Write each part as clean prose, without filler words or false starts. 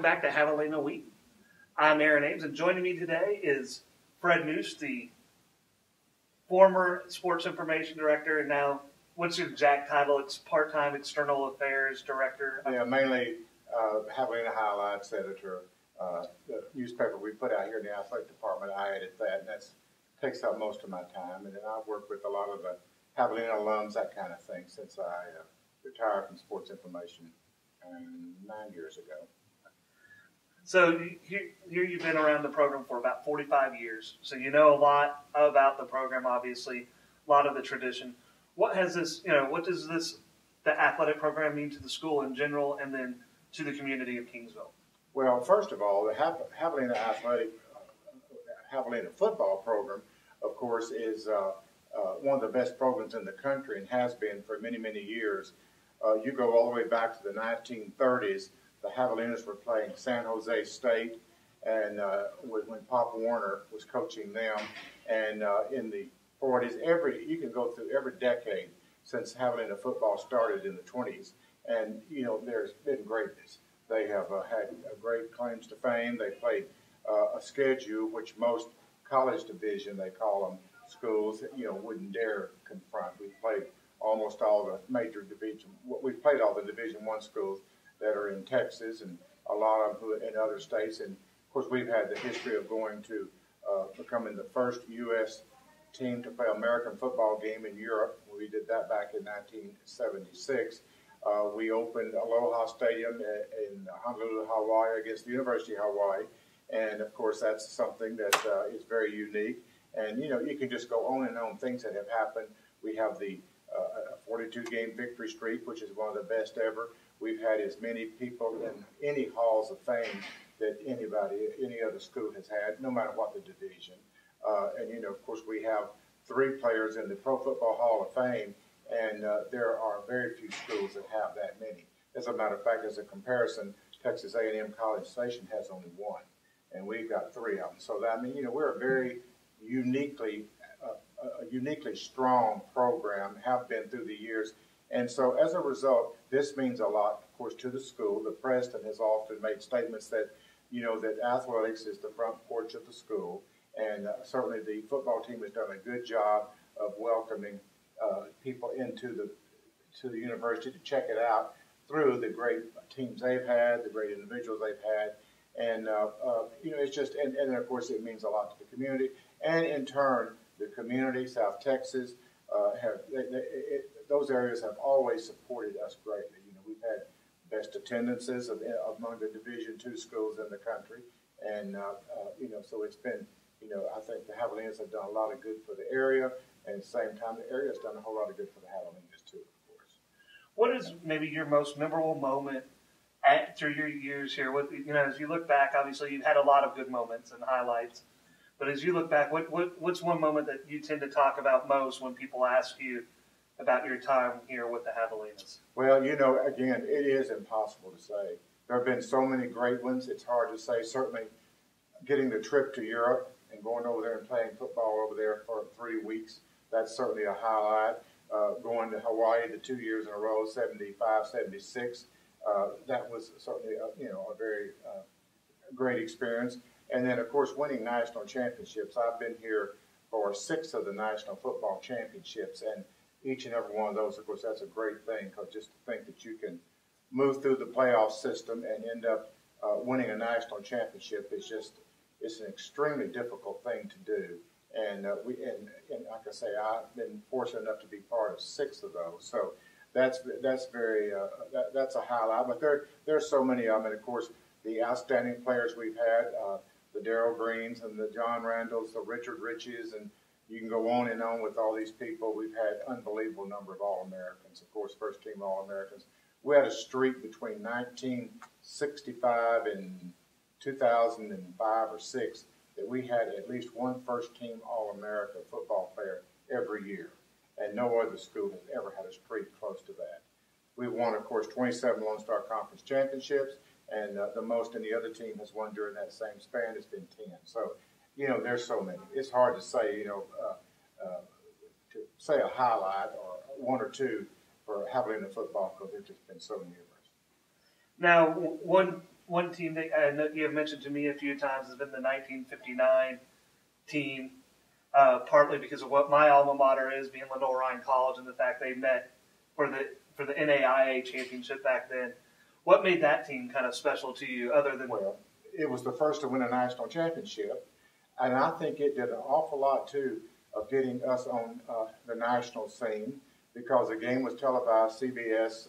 back to Javelina Week. I'm Aaron Ames, and joining me today is Fred Nuesch, the former Sports Information Director, and now, what's your exact title? It's part-time External Affairs Director. Yeah, mainly Javelina Highlights Editor. The newspaper we put out here in the athletic department, I edit that, and that takes up most of my time. And then I work with a lot of the Javelina alums, that kind of thing, since I retired from Sports Information 9 years ago. So here you've been around the program for about 45 years, so you know a lot about the program, obviously, a lot of the tradition. What does the athletic program mean to the school in general and then to the community of Kingsville? Well, first of all, the Javelina football program, of course, is one of the best programs in the country and has been for many, many years. You go all the way back to the 1930s. The Javelinas were playing San Jose State, and when Pop Warner was coaching them, and in the 40s, you can go through every decade since Javelina football started in the 20s, and there's been greatness. They have had great claims to fame. They played a schedule which most college division, they call them, schools, wouldn't dare confront. We played almost all the major division. We've played all the Division I schools that are in Texas and a lot of them in other states. And of course, we've had the history of going to becoming the first U.S. team to play American football game in Europe. We did that back in 1976. We opened Aloha Stadium in Honolulu, Hawaii against the University of Hawaii. And of course, that's something that is very unique. And you can just go on and on, things that have happened. We have the 42-game victory streak, which is one of the best ever. We've had as many people in any halls of fame that any other school has had, no matter what the division. And of course, we have 3 players in the Pro Football Hall of Fame, and there are very few schools that have that many. As a matter of fact, as a comparison, Texas A&M College Station has only 1, and we've got 3 of them. So that, we're a very uniquely strong program, have been through the years. And so as a result, this means a lot, of course, to the school. The president has often made statements that, that athletics is the front porch of the school. And certainly the football team has done a good job of welcoming people into the university to check it out through the great teams they've had, the great individuals they've had. And, it's just, and of course, it means a lot to the community. And in turn, the community, South Texas, those areas have always supported us greatly. We've had best attendances among the Division II schools in the country. And, so it's been, I think the Javelinas have done a lot of good for the area. And at the same time, the area has done a whole lot of good for the Javelinas, too, of course. What is maybe your most memorable moment through your years here? As you look back, obviously you've had a lot of good moments and highlights. But as you look back, what's one moment that you tend to talk about most when people ask you about your time here with the Javelinas? Well, again, it is impossible to say. There have been so many great ones. It's hard to say. Certainly getting the trip to Europe and going over there and playing football over there for 3 weeks, that's certainly a highlight. Going to Hawaii the 2 years in a row, 75, 76, that was certainly a very great experience. And then, of course, winning national championships. I've been here for 6 of the National Football Championships, and each and every one of those, of course, that's a great thing, because just to think that you can move through the playoff system and end up winning a national championship it's an extremely difficult thing to do. And like I say, I've been fortunate enough to be part of 6 of those. So that's very that's a highlight. But there's so many of them, and of course, the outstanding players we've had. The Darrell Greens and the John Randalls, the Richard Riches, and you can go on and on with all these people. We've had unbelievable number of All-Americans, of course, first-team All-Americans. We had a streak between 1965 and 2005 or 6 that we had at least one first-team All-America football player every year, and no other school has ever had a streak close to that. We've won, of course, 27 Lone Star Conference championships, and the most any other team has won during that same span has been 10. So, there's so many. It's hard to say, to say a highlight or 1 or 2 for Javelina football, because there's just been so numerous. Now, one one team that I know you have mentioned to me a few times has been the 1959 team, partly because of what my alma mater is, being Lenoir-Rhyne College, and the fact they met for the NAIA championship back then. What made that team kind of special to you, other than? Well, it was the first to win a national championship, and I think it did an awful lot too of getting us on the national scene, because the game was televised CBS,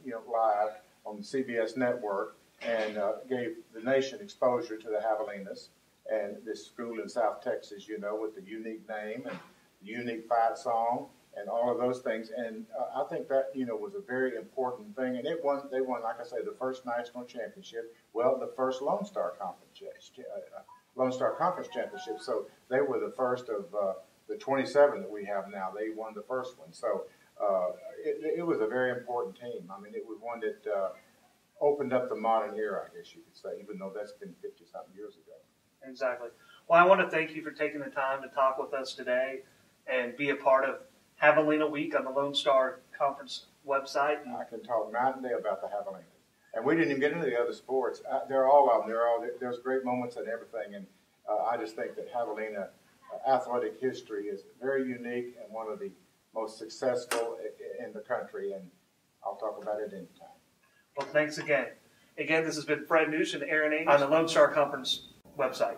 live on the CBS network, and gave the nation exposure to the Javelinas and this school in South Texas, with the unique name and the unique fight song and all of those things. And I think that, was a very important thing. And they won, like I say, the first national championship. Well, the first Lone Star Conference championship. So they were the first of the 27 that we have now. They won the first one. So it was a very important team. I mean, it was one that opened up the modern era, I guess you could say, even though that's been 50-something years ago. Exactly. Well, I want to thank you for taking the time to talk with us today and be a part of Javelina Week on the Lone Star Conference website. I can talk night and day about the Javelinas. And we didn't even get into the other sports. They're all of them. There's great moments and everything. And I just think that Javelina athletic history is very unique and one of the most successful in the country. And I'll talk about it anytime. Well, thanks again. Again, this has been Fred Nuesch and Aaron Ames on the Lone Star Conference website.